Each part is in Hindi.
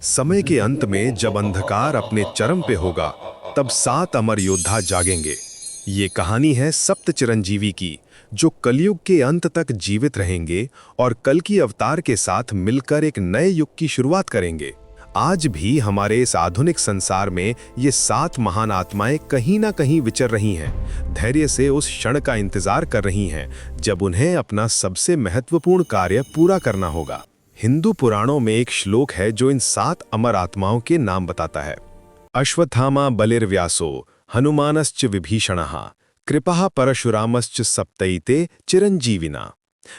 समय के अंत में जब अंधकार अपने चरम पे होगा, तब 7 अमर योद्धा जागेंगे। ये कहानी है सप्त चिरंजीवी की, जो कलयुग के अंत तक जीवित रहेंगे और कल की अवतार के साथ मिलकर एक नए युग की शुरुआत करेंगे। आज भी हमारे इस आधुनिक संसार में ये 7 महान आत्माएं कहीं ना कहीं विचर रही हैं, धैर्य से उस क्षण का इंतजार कर रही हैं जब उन्हें अपना सबसे महत्वपूर्ण कार्य पूरा करना होगा। हिंदू पुराणों में एक श्लोक है जो इन 7 अमर आत्माओं के नाम बताता है। अश्वत्थामा बलिर्व्यासो हनुमानश्च विभीषणः कृपा परशुरामश्च सप्तैते चिरंजीविना।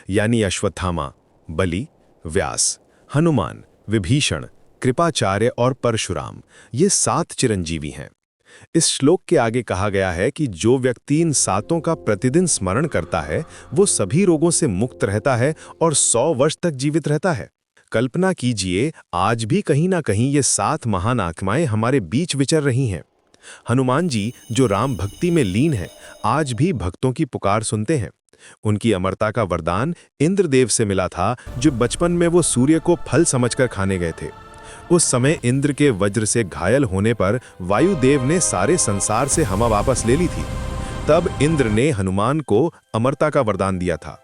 यानी अश्वत्थामा, बलि, व्यास, हनुमान, विभीषण, कृपाचार्य और परशुराम, ये 7 चिरंजीवी हैं। इस श्लोक के आगे कहा गया है कि जो व्यक्ति इन 7 का प्रतिदिन स्मरण करता है वो सभी रोगों से मुक्त रहता है और 100 वर्ष तक जीवित रहता है। कल्पना कीजिए, आज भी कहीं ना कहीं ये 7 महान आत्माएं हमारे बीच विचर रही हैं। हनुमान जी, जो राम भक्ति में लीन हैं, आज भी भक्तों की पुकार सुनते हैं। उनकी अमरता का वरदान इंद्रदेव से मिला था, जो बचपन में वो सूर्य को फल समझकर खाने गए थे। उस समय इंद्र के वज्र से घायल होने पर वायुदेव ने सारे संसार से हवा वापस ले ली थी। तब इंद्र ने हनुमान को अमरता का वरदान दिया था।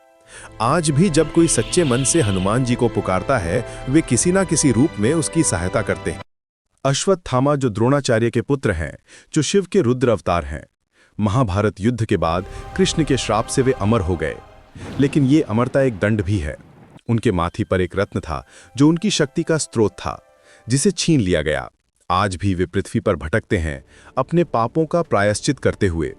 आज भी जब कोई सच्चे मन से हनुमान जी को पुकारता है, वे किसी ना किसी रूप में उसकी सहायता करते हैं। अश्वत्थामा, जो द्रोणाचार्य के पुत्र हैं, जो शिव के रुद्र अवतार हैं। महाभारत युद्ध के बाद कृष्ण के श्राप से वे अमर हो गए, लेकिन ये अमरता एक दंड भी है। उनके माथे पर एक रत्न था जो उनकी शक्ति का स्रोत था, जिसे छीन लिया गया। आज भी वे पृथ्वी पर भटकते हैं, अपने पापों का प्रायश्चित करते हुए।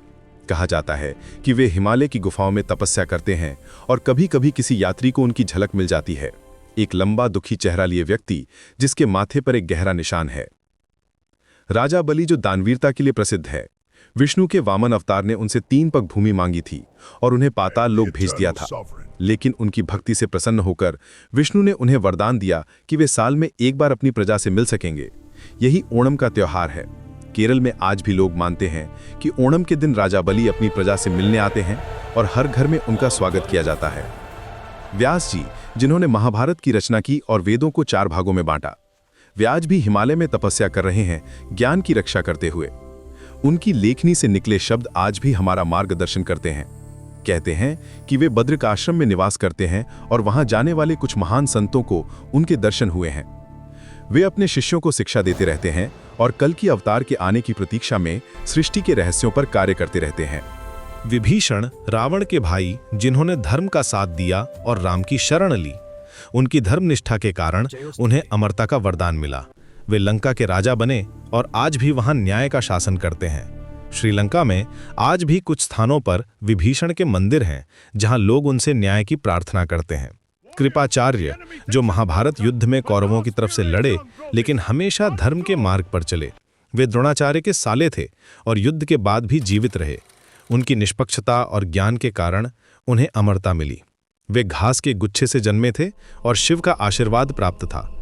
कहा जाता है कि वे हिमालय की गुफाओं में तपस्या करते हैं और कभी-कभी किसी यात्री को उनकी झलक मिल जाती है। एक लंबा दुखी चेहरा लिए व्यक्ति, जिसके माथे पर एक गहरा निशान है। राजा बलि, जो दानवीरता के लिए प्रसिद्ध है। विष्णु के वामन अवतार ने उनसे 3 पग भूमि मांगी थी और उन्हें पाताल लोक भेज दिया था, लेकिन उनकी भक्ति से प्रसन्न होकर विष्णु ने उन्हें वरदान दिया कि वे साल में एक बार अपनी प्रजा से मिल सकेंगे। यही ओणम का त्योहार है। केरल में आज भी लोग मानते हैं कि ओणम के दिन राजा बलि अपनी प्रजा से मिलने आते हैं और हर घर में उनका स्वागत किया जाता है। व्यास जी, जिन्होंने महाभारत की रचना की और वेदों को 4 भागों में बांटा, वे आज भी हिमालय में तपस्या कर रहे हैं, ज्ञान की रक्षा करते हुए। उनकी लेखनी से निकले शब्द आज भी हमारा मार्गदर्शन करते हैं। कहते हैं कि वे बद्रिक आश्रम में निवास करते हैं और वहां जाने वाले कुछ महान संतों को उनके दर्शन हुए हैं। वे अपने शिष्यों को शिक्षा देते रहते हैं और कल की अवतार के आने की प्रतीक्षा में सृष्टि के रहस्यों पर कार्य करते रहते हैं। विभीषण, रावण के भाई, जिन्होंने धर्म का साथ दिया और राम की शरण ली। उनकी धर्मनिष्ठा के कारण उन्हें अमरता का वरदान मिला। वे लंका के राजा बने और आज भी वहां न्याय का शासन करते हैं। श्रीलंका में आज भी कुछ स्थानों पर विभीषण के मंदिर हैं, जहां लोग उनसे न्याय की प्रार्थना करते हैं। कृपाचार्य, जो महाभारत युद्ध में कौरवों की तरफ से लड़े लेकिन हमेशा धर्म के मार्ग पर चले। वे द्रोणाचार्य के साले थे और युद्ध के बाद भी जीवित रहे। उनकी निष्पक्षता और ज्ञान के कारण उन्हें अमरता मिली। वे घास के गुच्छे से जन्मे थे और शिव का आशीर्वाद प्राप्त था।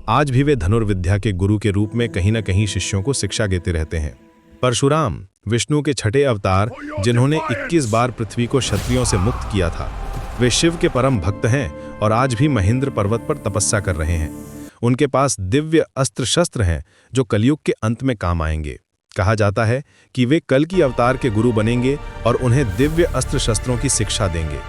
आज भी वे धनुर्विद्या के गुरु के रूप में कहीं न कहीं शिष्यों को शिक्षा देते रहते हैं। परशुराम, विष्णु के 6ठे अवतार, जिन्होंने 21 बार पृथ्वी को क्षत्रियों से मुक्त किया था। वे शिव के परम भक्त हैं और आज भी महेंद्र पर्वत पर तपस्या कर रहे हैं। उनके पास दिव्य अस्त्र शस्त्र हैं जो कलयुग के अंत में काम आएंगे। कहा जाता है कि वे कल की अवतार के गुरु बनेंगे और उन्हें दिव्य अस्त्र शस्त्रों की शिक्षा देंगे।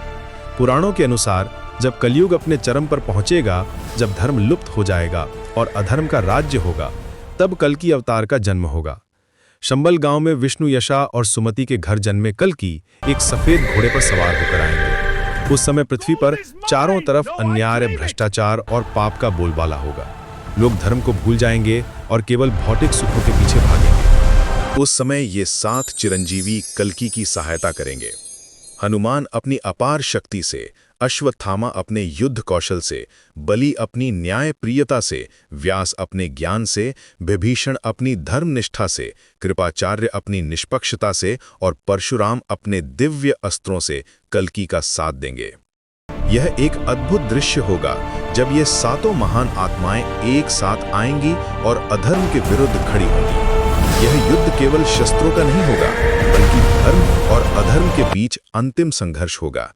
पुराणों के अनुसार जब कलयुग अपने चरम पर पहुंचेगा, जब धर्म लुप्त हो जाएगा और अधर्म का राज्य होगा, तब कल की अवतार का जन्म होगा। शंबल गांव में विष्णु, यशा और सुमति के घर जन्मे कल्कि एक सफेद घोड़े पर सवार होकर आएंगे। उस समय पृथ्वी पर चारों तरफ अन्याय, भ्रष्टाचार और पाप का बोलबाला होगा। लोग धर्म को भूल जाएंगे और केवल भौतिक सुखों के पीछे भागेंगे। उस समय ये 7 चिरंजीवी कल्कि की सहायता करेंगे। हनुमान अपनी अपार शक्ति से, अश्वत्थामा अपने युद्ध कौशल से, बलि अपनी न्याय प्रियता से, व्यास अपने ज्ञान से, विभीषण अपनी धर्मनिष्ठा से, कृपाचार्य अपनी निष्पक्षता से और परशुराम अपने दिव्य अस्त्रों से कल्कि का साथ देंगे। यह एक अद्भुत दृश्य होगा जब ये 7 महान आत्माएं एक साथ आएंगी और अधर्म के विरुद्ध खड़ी होंगी। यह युद्ध केवल शस्त्रों का नहीं होगा, बल्कि धर्म और अधर्म के बीच अंतिम संघर्ष होगा।